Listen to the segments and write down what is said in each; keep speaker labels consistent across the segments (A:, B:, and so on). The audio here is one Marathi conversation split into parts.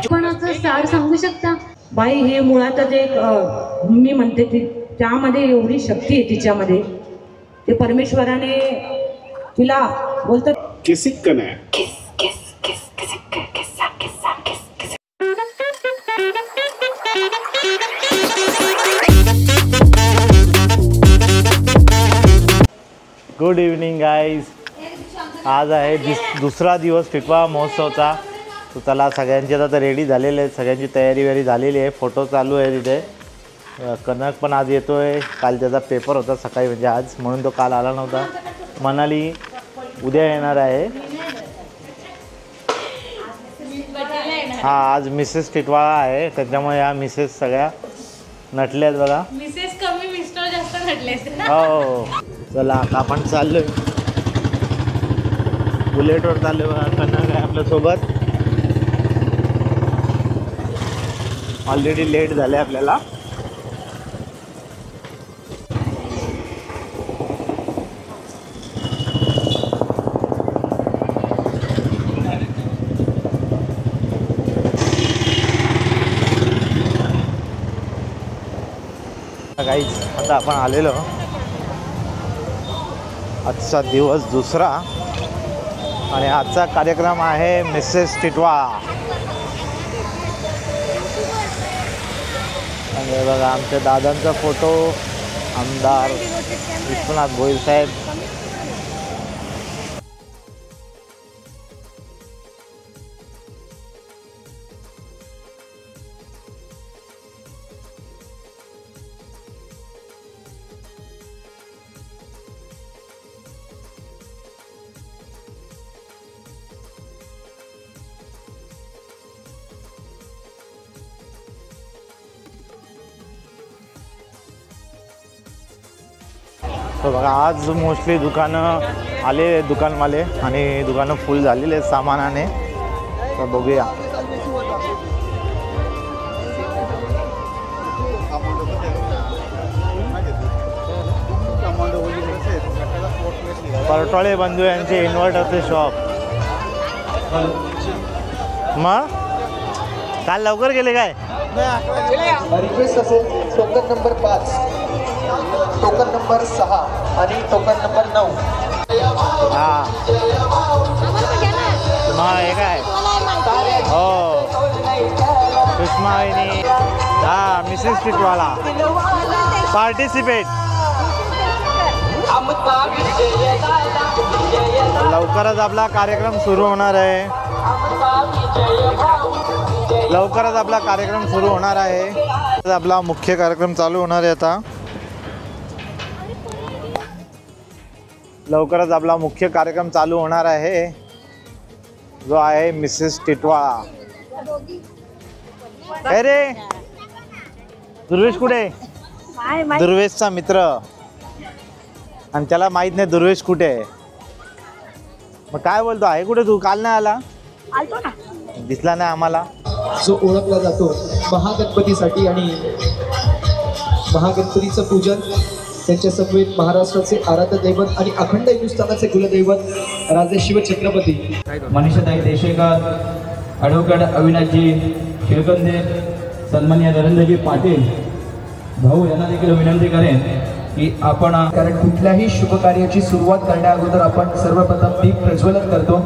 A: कोणाचं सार सांगू शकता? बाई हे मुळातच एक मी म्हणते ती त्यामध्ये एवढी शक्ती आहे तिच्यामध्ये, ते परमेश्वराने तिला बोलतात
B: किसिक कना
C: गुड इव्हनिंग गाईज. आज आहे दुसरा दिवस टिटवाळा महोत्सवचा. तो चला सगळ्यांचे आता रेडी झालेले आहेत, सगळ्यांची तयारी झालेली आहे. फोटो चालू आहे तिथे. कनक पण आज येतो आहे. काल त्याचा पेपर होता सकाळी, म्हणजे आज, म्हणून तो काल आला नव्हता. मनाली उद्या येणार आहे. आज मिसेस टिटवाळा आहे, त्याच्यामुळे या मिसेस सगळ्या नटल्यात बघा.
A: मिसेस कमी मिस्टर जास्त नटले.
C: हो चला आता आपण चाललोय, बुलेटवर चाललोय बघा. कनक आहे आपल्यासोबत. ऑलरेडी लेट झाले आपल्याला. गाईज आता आपण आलेलो. आजचा दिवस दुसरा आणि आजचा कार्यक्रम आहे मिसेस टिटवाळा. आणि बघा आमच्या दादांचा फोटो, आमदार विश्वनाथ भोईर साहेब. तो बघा आज मोस्टली दुकानं आले, दुकानवाले, आणि दुकानं फुल झालेले आहेत सामानाने. तर बघूया. परटोळे बंधू यांचे इन्व्हर्टरचे शॉप. मग काल लवकर गेले काय?
D: रिक्वेस्ट असेल टोकन नंबर 5, टोकन नंबर 6 आणि टोकन नंबर 9.
C: हां मग हे काय? हो सुषमा वहिनी. हां मिसेस टिटवाळा पार्टिसिपेट. लवकरच आपला कार्यक्रम सुरू होणार आहे. लवकरच आपला कार्यक्रम सुरू होणार आहे. आपला मुख्य कार्यक्रम चालू होणार आहे आता. लवकरच आपला मुख्य कार्यक्रम चालू होणार आहे, जो आहे मिसेस टिटवाळा. काय रे दुर्वेश कुठे? दुर्वेशचा मित्र, आणि त्याला माहित नाही दुर्वेश कुठे आहे. मग काय बोलतो आहे कुठे तू? काल नाही आला?
A: आलतो ना,
C: दिसला नाही आम्हाला.
D: जो ओळखला जातो महागणपतीसाठी, आणि महागणपतीचं पूजन त्यांच्या समवेत महाराष्ट्राचे आराध्य दैवत आणि अखंड हिंदुस्थानाचे कुलदैवत राजे शिवछत्रपती
E: मनीषाताई देशेकर, ॲडव्होकेट अविनाशजी शिळकंदे, सन्माननीय नरेंद्रजी पाटील भाऊ यांना देखील विनंती करेन की आपण,
D: कारण कुठल्याही शुभ कार्याची सुरुवात करण्या अगोदर आपण सर्वप्रथम दीप प्रज्वलन करतो.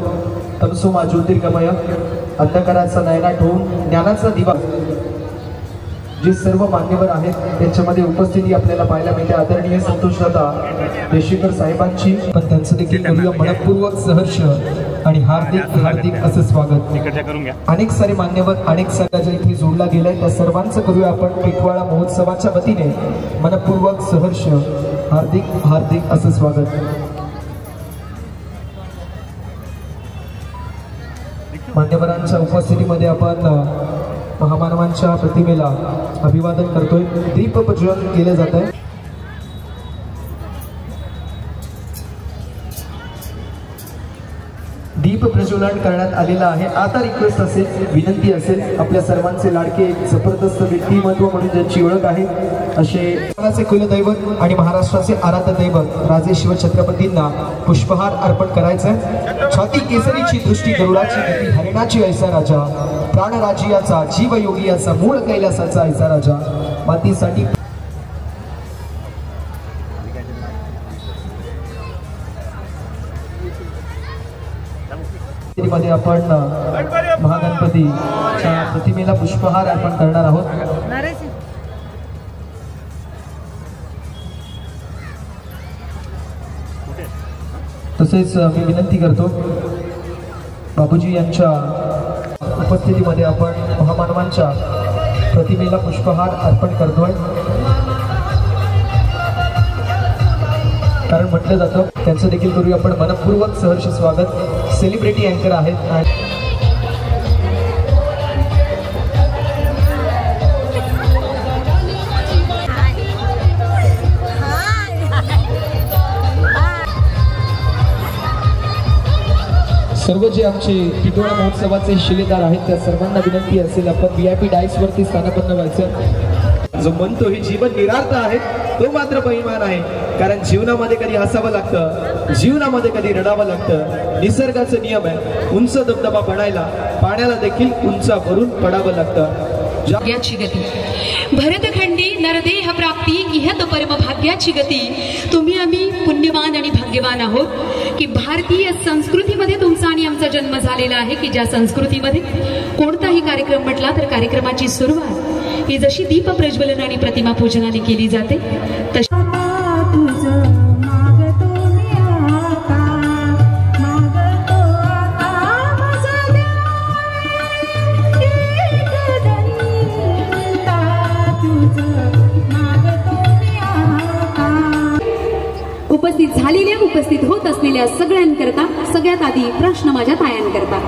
D: तमसोमा ज्योतिर्गमय, अंधकाराचा नयनाट होऊन ज्ञानाचा दिवा. जे सर्व मान्यवर आहेत त्यांच्यामध्ये उपस्थिती आपल्याला पाहायला मिळते. आदरणीय संतोषदादा देशेकर साहेबांची, पण त्यांचं देखील करूया मनपूर्वक सहर्ष आणि हार्दिक असं स्वागत. अनेक सारे मान्यवर, अनेक सगळ्या इथे जोडला गेलाय, त्या सर्वांचं करूया आपण टिटवाळा महोत्सवाच्या वतीने मनपूर्वक सहर्ष हार्दिक असं स्वागत. मान्यवरांच्या उपस्थितीमध्ये आपण महामानवांच्या प्रतिमेला अभिवादन करतोय. दीप प्रज्वलन केले जात आहे. दीप दीप प्रज्वलन करण्यात आलेलं आहे. आता रिक्वेस्ट असेल, विनंती असेल, आपल्या सर्वांचे लाडके एक जबरदस्त व्यक्तिमत्व म्हणून ज्यांची ओळख आहे असे महाराष्ट्राचे कुलदैवत आणि महाराष्ट्राचे आराध्य दैवत राजे शिवछत्रपतींना पुष्पहार अर्पण करायचं. छाती केसरीची दृष्टी गरुडाची गती हरिणाची ऐसा राजा, प्राणराजियाचा जीवयोगी याचा मूळ कैलासाचा ऐसा राजा, मातीसाठी मध्ये आपण महागणपतीच्या प्रतिमेला पुष्पहार अर्पण करणार आहोत. तसेच मी विनंती करतो बाबूजी यांच्या उपस्थितीमध्ये आपण महामानवांच्या प्रतिमेला पुष्पहार अर्पण करतोय. कारण म्हटलं जातं त्यांचं देखील करूया आपण मनपूर्वक सहर्ष स्वागत. सेलिब्रिटी अँकर आहेत. सर्व जे आमचे टिटवाळा महोत्सवाचे शिलेदार आहेत त्या सर्वांना विनंती असेल आपण VIP डायस वरती स्थानापन्न व्हायचं. जो म्हणतो हे जीवन निरार्थ आहे तो मात्र बेईमान आहे. कारण जीवनामध्ये कधी हसावं लागतं, जीवनामध्ये कधी रडावं लागतं. निसर्गाचा नियम आहे, उंच धबधबा बनायला पाण्याला देखील उंचावरून पडावं लागतं.
B: भाग्याची गती भरतखंडी नरदेह प्राप्ती इहत परम भाग्याची गती. तुम्ही आम्ही पुण्यवान आणि भाग्यवान आहोत की भारतीय संस्कृतीमध्ये तुमचा आणि आमचा जन्म झालेला आहे की ज्या संस्कृतीमध्ये कोणताही कार्यक्रम म्हटला तर कार्यक्रमाची सुरुवात ही जशी दीप प्रज्वलन आणि प्रतिमा पूजनाने केली जाते तशी उपस्थित झालेल्या उपस्थित होत असलेल्या सगळ्यांकरता सगळ्यात आधी प्रश्न माझ्या तायांकरता.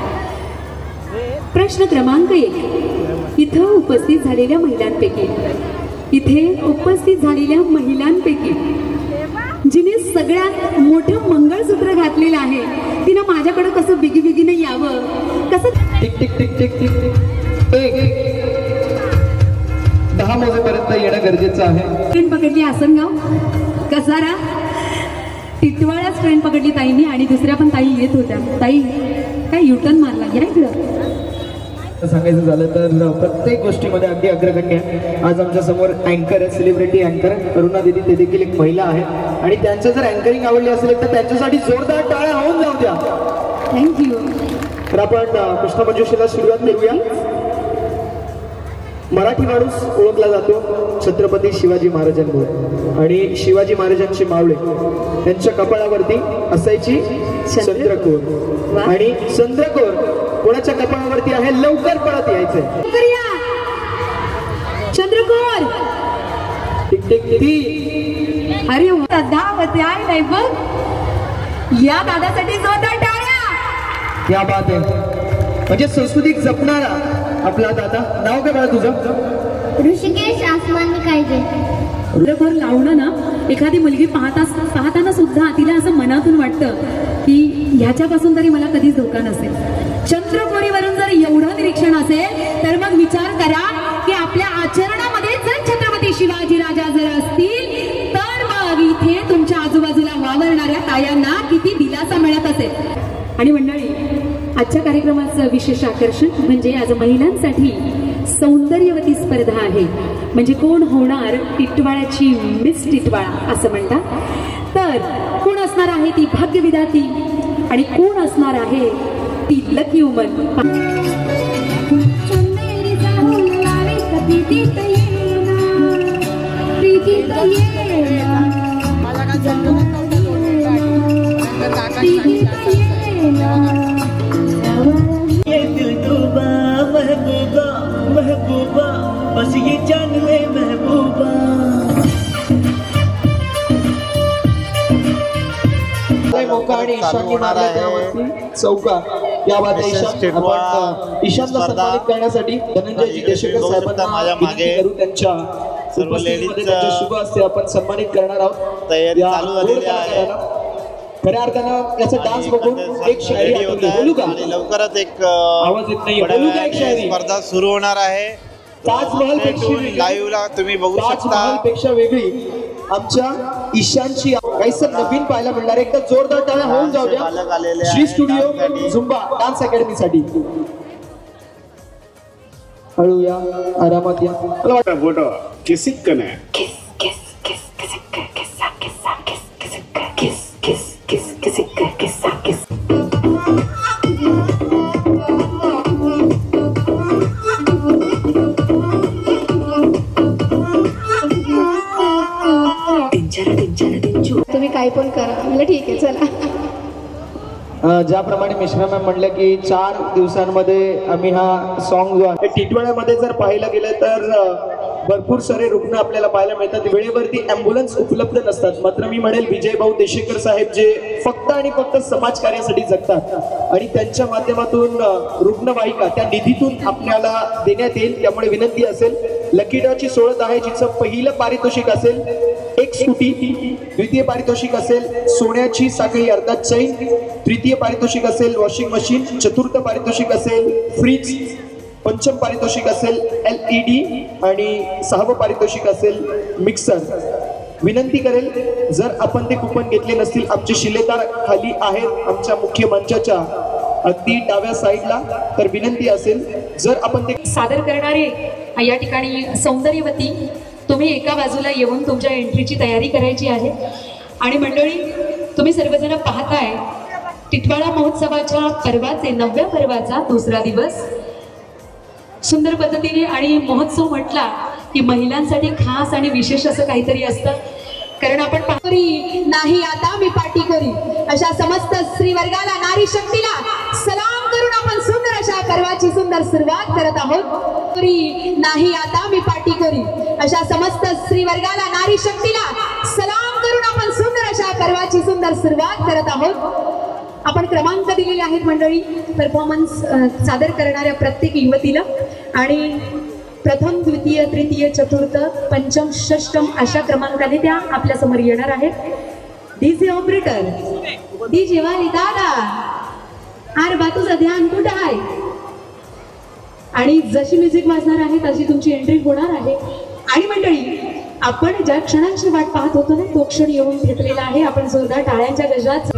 B: प्रश्न क्रमांक 1. इथं उपस्थित झालेल्या महिलांपैकी जिने सगळ्यात मोठं मंगळसूत्र घातलेलं आहे तिनं माझ्याकडे कसं बिगी नाही यावं, कसं
D: tick tick tick tick tick tick 10 मोजेपर्यंत येणं गरजेचं आहे.
B: ट्रेन पकडली आसनगाव कसारा टिटवाळाच ट्रेन पकडली ताईंनी आणि दुसऱ्या पण ताई येत होत्या. ताई काय युटर्न मारला या इकडं.
D: सांगायचं झालं तर प्रत्येक गोष्टीमध्ये अगदी अग्रगण्य. आज आमच्या समोर अँकर आहे, सेलिब्रिटी अँकर अरुणा दिदी, ते देखील एक महिला आहे आणि त्यांचं जर अँकरिंग आवडली असेल तर त्यांच्यासाठी जोरदार टाळ्या होऊन जाऊ द्या.
B: थँक्यू.
D: तर आपण प्रश्नमंजुषेला सुरुवात करूया. मराठी माणूस ओळखला जातो छत्रपती शिवाजी महाराजांमुळे आणि शिवाजी महाराजांची मावळे त्यांच्या कपाळावरती असायची चंद्रकोर आणि चंद्रकोर कोणाच्या कपाळावरती आहे? लवकर पळत यायचंय.
B: चंद्रकोर
D: टिक टिक टिक.
B: अरे दादावती आहे नाही बघ, या दादासाठी जोरदार टाळ्या.
D: या बात आहे. म्हणजे संस्कृती जपणारा आपला दादा. नाव काय बाळा तुझं?
F: ऋषिकेश आसमानी कायदे.
B: चंद्रकोर लावणं ना एखादी मुलगी पाहताना सुद्धा तिला असं मनातून वाटतं की ह्याच्यापासून तरी मला कधीच धोका नसेल. चंद्रकोरीवरून जर एवढं निरीक्षण असेल तर मग विचार करा की आपल्या आचरणामध्ये जर छत्रपती शिवाजी राजा जर असतील तर मग इथे तुमच्या आजूबाजूला वावरणाऱ्या तायांना किती दिलासा मिळत असेल. आणि मंडळी, आजच्या कार्यक्रमाचं विशेष आकर्षण म्हणजे आज महिलांसाठी सौंदर्यवती स्पर्धा आहे. म्हणजे कोण होणार टिटवाळ्याची मिस टिटवाळा असं म्हणतात. तर कोण असणार आहे ती भाग्यविधाती आणि कोण असणार आहे ती लकी वुमन?
G: महबूबा महबूबा बस ये जान ले महबूबा.
D: मोका आणि ईशाननी मारला त्यावरती चौका. या बाद ईशानला सन्मानित करण्यासाठी धनंजयजी देशेकर साहेबांना विनंती करू. त्यांच्या
C: सर्व लेडीज
D: शुभ हस्ते आपण सन्मानित करणार आहोत.
C: तयारी चालू झालेली आहे.
D: खऱ्या अर्थानं याचा डान्स बघून एक शायरी
C: रेडी होत
D: आठवली. बोलू का?
C: आणि लवकरच एक
D: आवाज येत नाहीये. बोलू का एक शायरी?
C: स्पर्धा सुरू होणार आहे.
D: ताजमहल पेक्षा वेगळी,
C: लाईव्हला तुम्ही बघू
D: ताजमहल
C: शकता.
D: पेक्षा वेगळी आमच्या ईशानची काहीसं नवीन पाहायला मिळणार. एकदा जोरदार टाळ्या होऊन जाऊ
C: बालक आलेले
D: द्या.
C: आहेत
D: श्री स्टुडिओ
C: डान्ससाठी.
D: झुंबा डान्स अकॅडमीसाठी. हळू या, आरामात या. मला वाटतं
H: फोटो किसिक कने
F: तुम्ही काय पण करा. मला ठीक आहे चला.
D: ज्याप्रमाणे मिश्रा मॅम म्हणलं की 4 दिवसांमध्ये आम्ही हा सॉन्ग जो आहे टिटवाळ्यामध्ये जर पाहायला गेलं तर भरपूर सारे रुग्ण आपल्याला पाहायला मिळतात. वेळेवरती ॲम्ब्युलन्स उपलब्ध नसतात. मात्र मी म्हणेल विजय भाऊ देशेकर साहेब जे फक्त आणि फक्त समाजकार्यासाठी जगतात आणि त्यांच्या माध्यमातून रुग्णवाहिका त्या निधीतून आपल्याला देण्यात येईल. त्यामुळे विनंती असेल, लकी ड्रॉची सोडत आहे जिचं पहिलं पारितोषिक असेल 1 स्कूटी, द्वितीय पारितोषिक असेल सोन्याची साखळी अर्थात चैन, तृतीय पारितोषिक असेल वॉशिंग मशीन, चतुर्थ पारितोषिक असेल फ्रीज, पंचम पारितोषिक असेल LED आणि 6वं पारितोषिक असेल मिक्सर. विनंती करेल जर आपण ते कुपन घेतले नसतील आमचे शिलेदार खाली आहेत आमच्या मुख्य मंचाच्या अगदी डाव्या साईडला, तर विनंती असेल जर आपण ते
B: सादर करणारे या ठिकाणी सौंदर्यवती, तुम्ही एका बाजूला येऊन तुमच्या एंट्रीची तयारी करायची आहे. आणि मंडळी तुम्ही सर्वजण पाहताय टिटवाळा महोत्सवाच्या पर्वाचे 9व्या पर्वाचा दुसरा दिवस सुंदर पद्धतीने. आणि महोत्सव म्हटला की महिलांसाठी खास आणि विशेष असं काहीतरी असतं. कारण आपण
I: नाही आता मी पाठी करी अशा समस्त स्त्री वर्गाला, नारी शक्तीला सलाम करून आपण सुंदर अशा पर्वाची सुंदर सुरुवात करत आहोत. नाही आता मी पाठी करी अशा समस्त स्त्री वर्गाला, नारी शक्तीला सलाम करून आपण सुंदर अशा पर्वाची सुंदर सुरुवात करत आहोत. आपण क्रमांक दिलेले आहेत मंडळी परफॉर्मन्स सादर करणाऱ्या प्रत्येक युवतीला. आणि प्रथम, द्वितीय, तृतीय, चतुर्थ, पंचम, षष्टम अशा क्रमांकाने त्या आपल्या समोर येणार आहेत. डीजे ऑपरेटर डीजे वाली दादा, आर बा तुझं ध्यान कुठं आहे? आणि जशी म्युझिक वाजणार आहे तशी तुमची एंट्री होणार आहे. आणि मंडळी आपण ज्या क्षणांची वाट पाहत होतो ना तो क्षण येऊन घेतलेला आहे. आपण जोरदार टाळ्यांच्या गजरात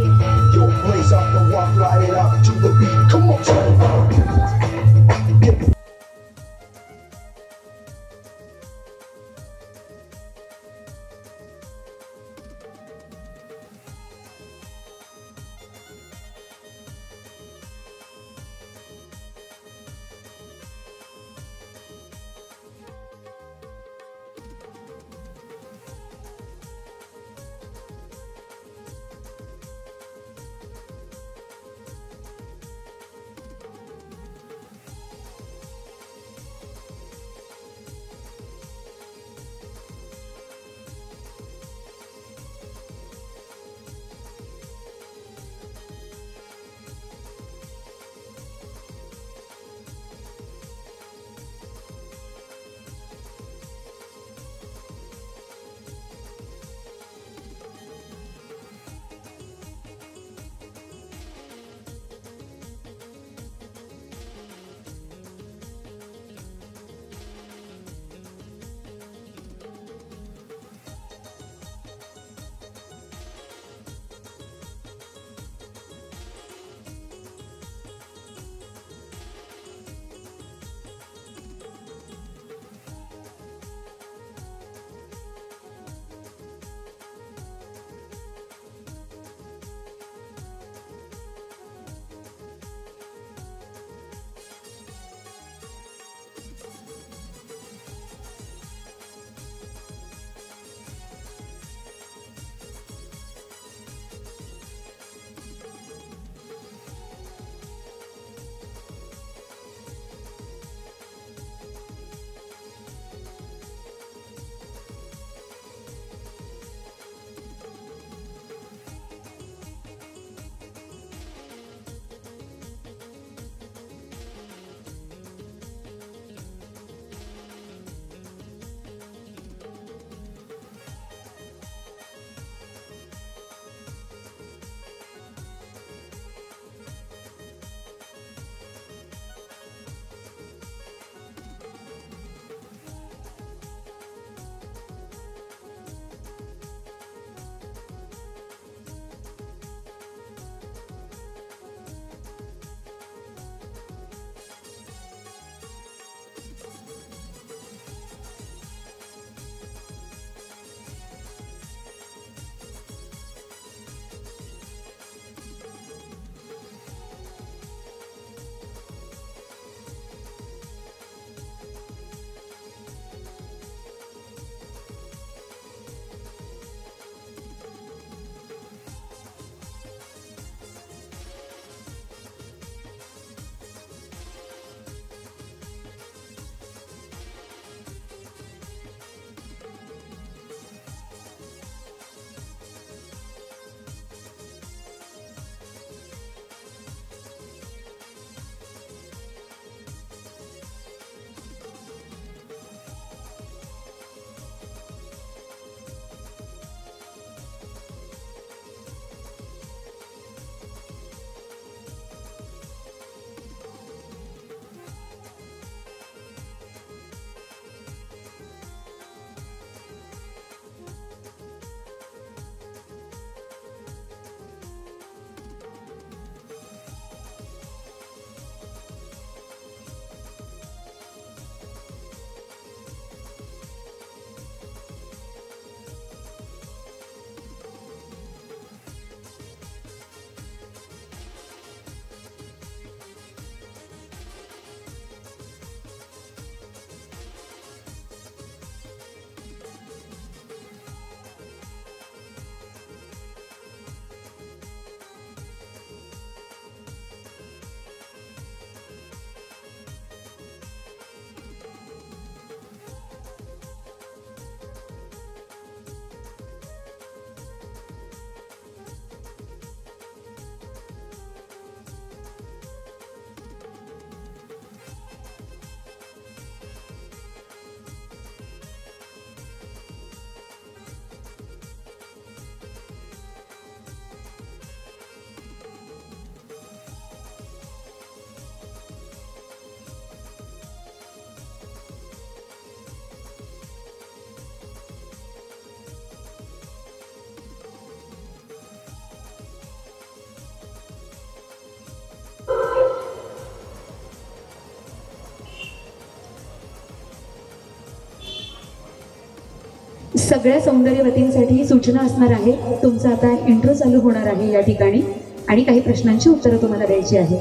B: सगळ्या सौंदर्यवतींसाठी सूचना असणार आहे. तुमचा आता इंट्रो चालू होणार आहे या ठिकाणी आणि काही प्रश्नांची उत्तरं तुम्हाला द्यायची आहे.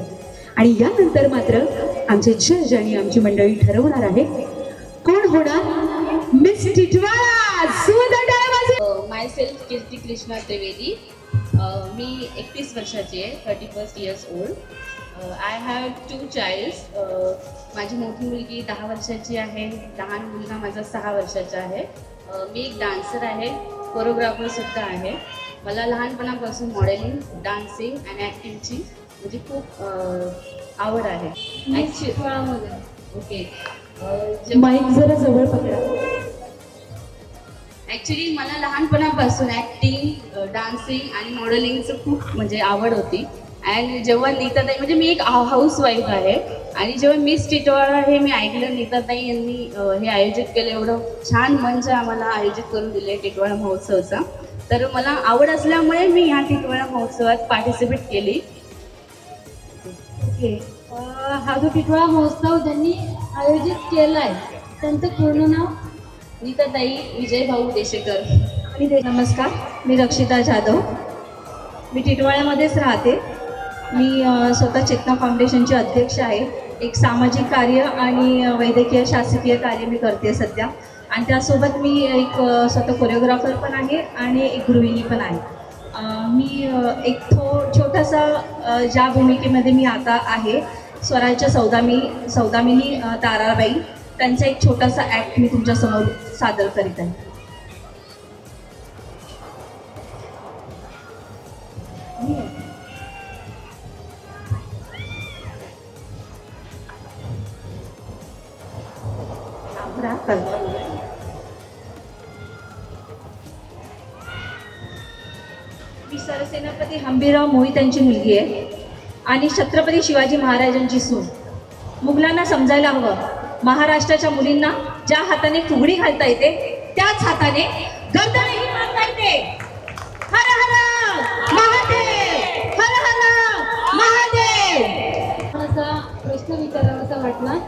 B: आणि यानंतर मात्र आमचे जज आणि आमची मंडळी ठरवणार आहे कोण होणार miss Titwala.
H: Myself Kirti Krishna Trivedi. मी 31 वर्षाची आहे, 31 years old. I have 2 childs. माझी मोठी मुलगी 10 वर्षाची आहे, लहान मुलगा माझा 6 वर्षाचा आहे. मी एक डान्सर आहे, कोरिओग्राफरसुद्धा आहे. मला लहानपणापासून मॉडेलिंग, डान्सिंग आणि ॲक्टिंगची म्हणजे खूप आवड आहे. ओके,
B: माईक जरा जवळ पकडा.
H: ॲक्च्युली मला लहानपणापासून ॲक्टिंग, डान्सिंग आणि मॉडेलिंगचं खूप म्हणजे आवड होती. अँड जेव्हा नीताताई म्हणजे मी एक हाऊसवाईफ आहे आणि जेव्हा मिस टिटवाळा हे मी ऐकलं नीताताई यांनी हे आयोजित केलं, एवढं छान मंच आम्हाला आयोजित करून दिले टिटवाळा महोत्सवचा, तर मला आवड असल्यामुळे मी ह्या टिटवाळा महोत्सवात पार्टिसिपेट केली.
J: ओके, हा जो टिटवाळा महोत्सव ज्यांनी आयोजित केला आहे त्यांचं पूर्ण नाव?
H: नीताताई विजयभाऊ देशेकर.
J: नमस्कार, मी रक्षिता जाधव. मी टिटवाळ्यामध्येच राहते. मी स्वतः चेतना फाउंडेशनची अध्यक्ष आहे. एक सामाजिक कार्य आणि वैद्यकीय शासकीय कार्य मी करते सध्या. आणि त्यासोबत मी एक स्वतः कोरिओग्राफर पण आहे आणि एक गृहिणी पण आहे. मी एक छोटासा ज्या भूमिकेमध्ये मी आता आहे, स्वराज्य सौदामिनी ताराबाई, त्यांचा एक छोटासा ॲक्ट मी तुमच्यासमोर सादर करीत आहे. मी सरसेनापती हंबीरराव मोहित यांची मुलगी आहे आणि छत्रपती शिवाजी महाराजांची सून. मुघलांना समजायला हवं, महाराष्ट्राच्या मुलींना ज्या हाताने फुगडी घालता येते त्याच हाताने गर्दनही मारता येते. हर हर महादेव, हर हर महादेव.
K: असा प्रश्न विचारावासा वाटला.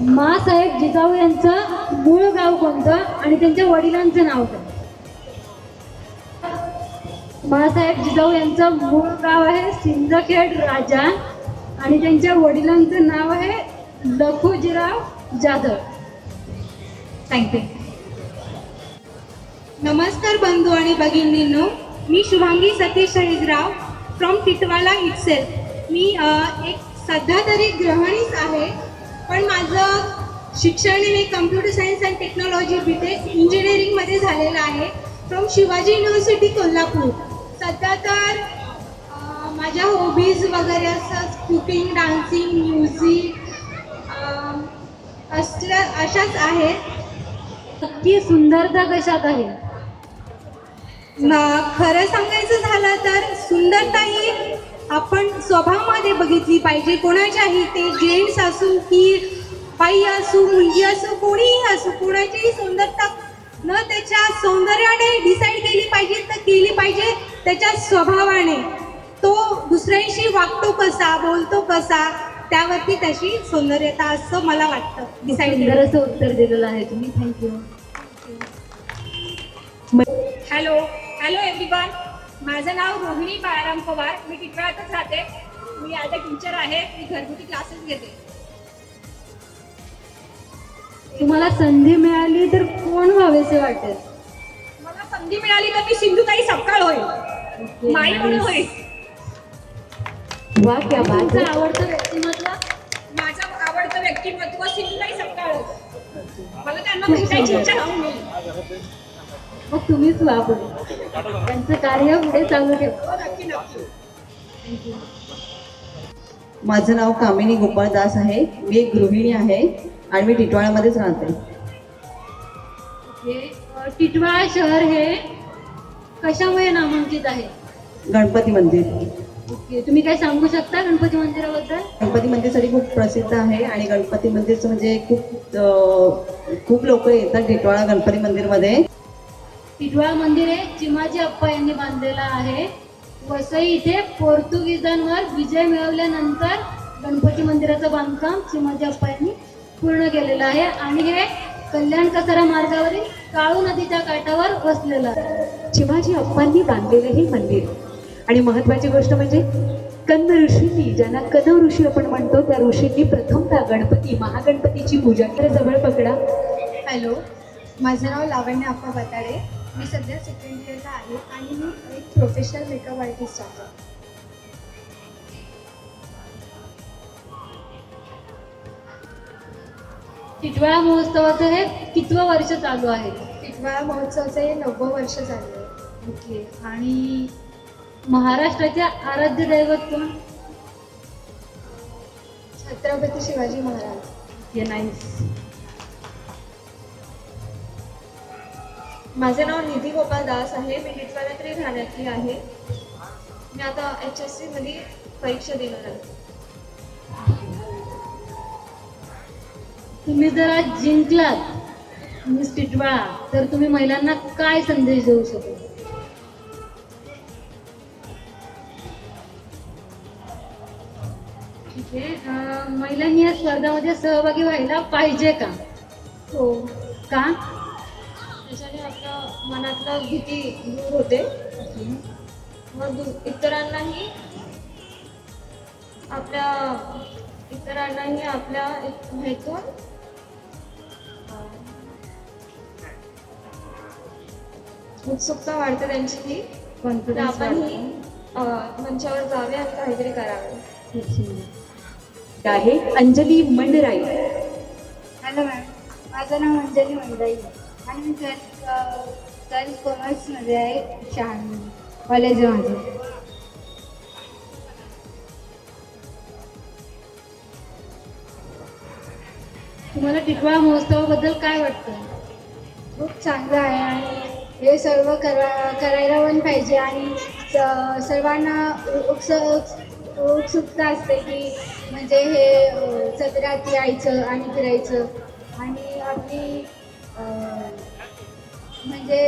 K: माँसाहेब जिजाऊ यांचं मूळ गाव कोणतं आणि त्यांच्या वडिलांचं नाव काय? माँसाहेब जिजाऊ यांचं मूळ गाव आहे सिंदखेड राजा आणि त्यांच्या वडिलांचं नाव आहे लखुजीराव जाधव. थँक्यू.
F: नमस्कार बंधू आणि भगिनींनो, मी शुभांगी सतीश हरिजराव फ्रॉम टिटवाळा इटसेल्फ. मी एक सध्या तरी गृहिणीच आहे, पण माझं शिक्षण हे computer science and technology BTech इंजिनिअरिंगमध्ये झालेलं आहे फ्रॉम शिवाजी युनिव्हर्सिटी कोल्हापूर. सध्या तर माझ्या हॉबीज वगैरे असं कुकिंग, डान्सिंग, म्युझिक अशाच आहेत.
K: नक्की सुंदरता कशात आहे?
F: खरं सांगायचं झालं तर सुंदरता ही आपण स्वभावामध्ये बघितली पाहिजे. कोणाच्याही, ते जेंट्स असू की बाई असू, मुलगी असू, कोणीही असू, कोणाचीही सुंदरता न त्याच्या सौंदर्याने डिसाईड केली पाहिजे, तर केली पाहिजे त्याच्या स्वभावाने. तो दुसऱ्यांशी वागतो कसा, बोलतो कसा, त्यावरती त्याची सौंदर्यता असं मला वाटतं.
K: सुंदर असं उत्तर दिलेलं आहे तुम्ही. थँक्यू.
L: हॅलो एव्हरीवन, माझं नाव रोहिणी बाळाराम पवार. मी टिटवाळ्यातच राहते. मी ॲज अ टीचर आहे. मी घरगुती क्लासेस घेते.
K: तुम्हाला संधी मिळाली तर कोण व्हावेसे वाटेल?
L: मला संधी मिळाली तर मी सिंधुताई सपकाळ होईल, माई म्हणून होईल.
K: वा, क्या बात आहे. आवडतं व्यक्तिमत्व?
L: माझं आवडतं व्यक्तिमत्व सिंधुताई सपकाळ. मला त्यांना भेटायची इच्छा होईल.
K: मग तुम्हीच व्हा पुढे, त्यांचं कार्य पुढे चालू ठेवा.
L: नक्की नक्की.
M: माझं नाव कामिनी गोपाळ दास आहे. मी एक गृहिणी आहे आणि मी टिटवाळ्यामध्येच राहते.
K: टिटवाळा शहर हे कशामुळे नामांकित आहे?
M: गणपती मंदिर.
K: ओके, तुम्ही काय सांगू शकता गणपती मंदिराबद्दल?
M: गणपती मंदिरसाठी खूप प्रसिद्ध आहे आणि गणपती मंदिरचं म्हणजे खूप लोक येतात टिटवाळा गणपती मंदिरमध्ये.
K: टिटवाळा मंदिर हे चिमाजी अप्पा यांनी बांधलेलं आहे. वसई इथे पोर्तुगीजांवर विजय मिळवल्यानंतर गणपती मंदिराचं बांधकाम चिमाजी अप्पा यांनी पूर्ण केलेलं आहे आणि हे कल्याण कसारा मार्गावरील काळू नदीच्या काठावर वसलेलं आहे.
B: चिमाजी अप्पांनी बांधलेलं हे मंदिर. आणि महत्वाची गोष्ट म्हणजे कन्न ऋषींनी, ज्यांना कनव ऋषी आपण म्हणतो, त्या ऋषींनी प्रथमतः गणपती महागणपतीची पूजा. तर जवळ पकडा.
F: हॅलो, माझं नाव लावण्य अप्पा बताडे. मी सध्या सेकंड इयरला आहे आणि मी एक प्रोफेशनल मेकअप आर्टिस्ट आहे.
K: टिटवाळा महोत्सवाचं हे कितवं वर्ष चालू आहे?
F: टिटवाळा महोत्सवाचं हे 9वं वर्ष झालं आहे.
K: ओके. आणि महाराष्ट्राचे आराध्य दैवत कोण?
F: छत्रपती शिवाजी महाराज.
K: हे नाईस.
F: माझे नाव निधी गोपाल दास आहे. मी टिटवाळा 3 ठाण्यातली आहे. मी आता HSC मध्ये परीक्षा देणार आहे.
K: तुम्ही जर आज जिंकलात मिस टिटवाळा तर तुम्ही महिलांना काय संदेश देऊ शकाल? ठीक आहे. महिलांनी या स्पर्धामध्ये सहभागी व्हायला पाहिजे का?
F: हो.
K: का?
F: त्याच्याने आपल्या मनातला भीती दूर होते. मग इतरांनाही आपल्या ह्यातून उत्सुकता वाढते त्यांची ती. आपणही मंचावर जावे आणि काहीतरी करावे.
B: आहे अंजली मंडराई.
N: हॅलो मॅम, माझं नाव अंजली मंडराई आणि मी ट्वेल्थ कॉमर्समध्ये आहे. शहाणे कॉलेज आहे माझं.
K: तुम्हाला टिटवाळा महोत्सवाबद्दल काय वाटतं?
N: खूप चांगलं आहे आणि हे सर्व करायला पण पाहिजे आणि सर्वांना उत्सुकता असते की म्हणजे हे सत्रात यायचं आणि फिरायचं आणि आपली म्हणजे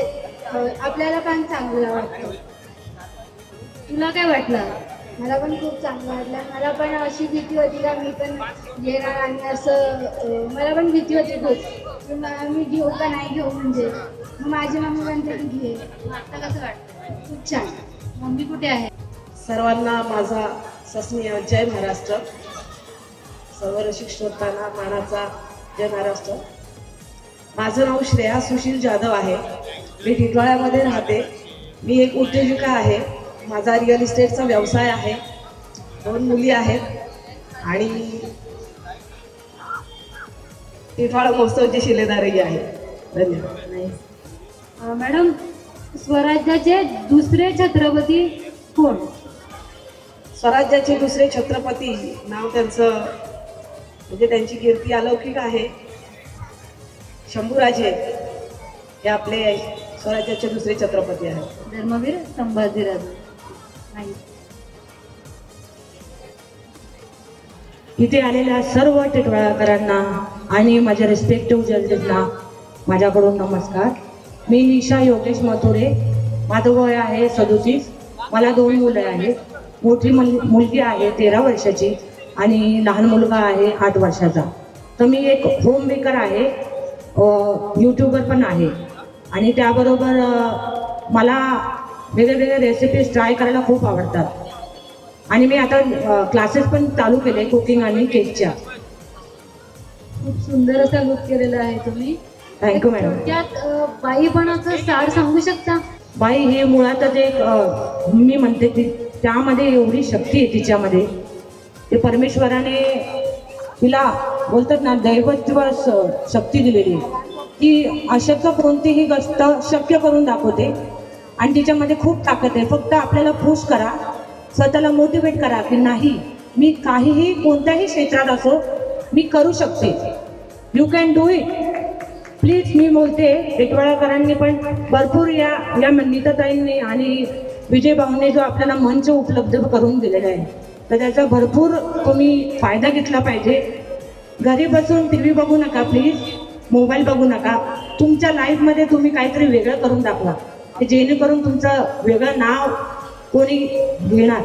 N: आपल्याला पण चांगलं वाटतं.
K: तुला काय वाटलं?
N: मला पण खूप चांगलं वाटलं. मला पण अशी भीती होती का मी पण घेणार आणि असं मला पण भीती होती खूप मी घेऊ का नाही घेऊ म्हणजे. मग माझी मम्मी म्हणते की घे.
K: आता कसं वाटतं?
N: खूप छान.
K: मम्मी कुठे आहे?
O: सर्वांना माझा सस्नेह जय महाराष्ट्र. सर्व रसिक श्रोतांना मानाचा जय महाराष्ट्र. माझं नाव श्रेया सुशील जाधव आहे. मी टिटवाळ्यामध्ये राहते. मी एक उद्योजिका आहे. माझा रिअल इस्टेटचा व्यवसाय आहे. 2 मुली आहेत आणि टिटवाळा महोत्सवाची शिलेदारही आहे. धन्यवाद.
K: मॅडम, स्वराज्याचे दुसरे छत्रपती कोण?
O: स्वराज्याचे दुसरे छत्रपती नाव त्यांचं म्हणजे त्यांची कीर्ती अलौकिक आहे. शंभूराजे हे आपले स्वराज्याचे दुसरे छत्रपती आहेत.
K: धर्मवीर संभाजीराजे.
A: इथे आलेल्या सर्व टिटवाळाकरांना आणि माझ्या रिस्पेक्टिव्ह जजेसना माझ्याकडून नमस्कार. मी निशा योगेश मथुरे. माझं वय आहे 37. मला 2 मुलं आहेत. मोठी मुलगी आहे 13 वर्षाची आणि लहान मुलगा आहे 8 वर्षाचा. तर मी एक होम मेकर आहे, यूट्यूबर पण आहे आणि त्याबरोबर मला वेगवेगळ्या रेसिपीज ट्राय करायला खूप आवडतात आणि मी आता क्लासेस पण चालू केले कुकिंग आणि केकच्या.
K: खूप सुंदर असा लुक केलेला आहे तुम्ही.
A: Thank you madam.
K: त्यात बाईपणाचं सार सांगू शकता?
A: बाई हे मुळातच एक मी म्हणते ती त्यामध्ये एवढी शक्ती आहे तिच्यामध्ये. ते परमेश्वराने तिला बोलतात ना दैवत्व शक्ती दिलेली आहे की अशक्य कोणतीही गोष्ट शक्य करून दाखवते आणि तिच्यामध्ये खूप ताकद आहे. फक्त आपल्याला पुश करा, स्वतःला मोटिवेट करा की नाही मी काहीही कोणत्याही क्षेत्रात असो मी करू शकते. You can do it. Please मी बोलते टिटवाळाकरांनी पण भरपूर या नीताताईंनी आणि विजय भाऊने जो आपल्याला मंच उपलब्ध करून दिलेला आहे तर त्याचा भरपूर तुम्ही फायदा घेतला पाहिजे. घरी बसून TV बघू नका प्लीज, मोबाईल बघू नका. तुमच्या लाईफमध्ये तुम्ही काहीतरी वेगळं करून दाखवा जेणेकरून तुमचं वेगळं नाव कोणी घेणार.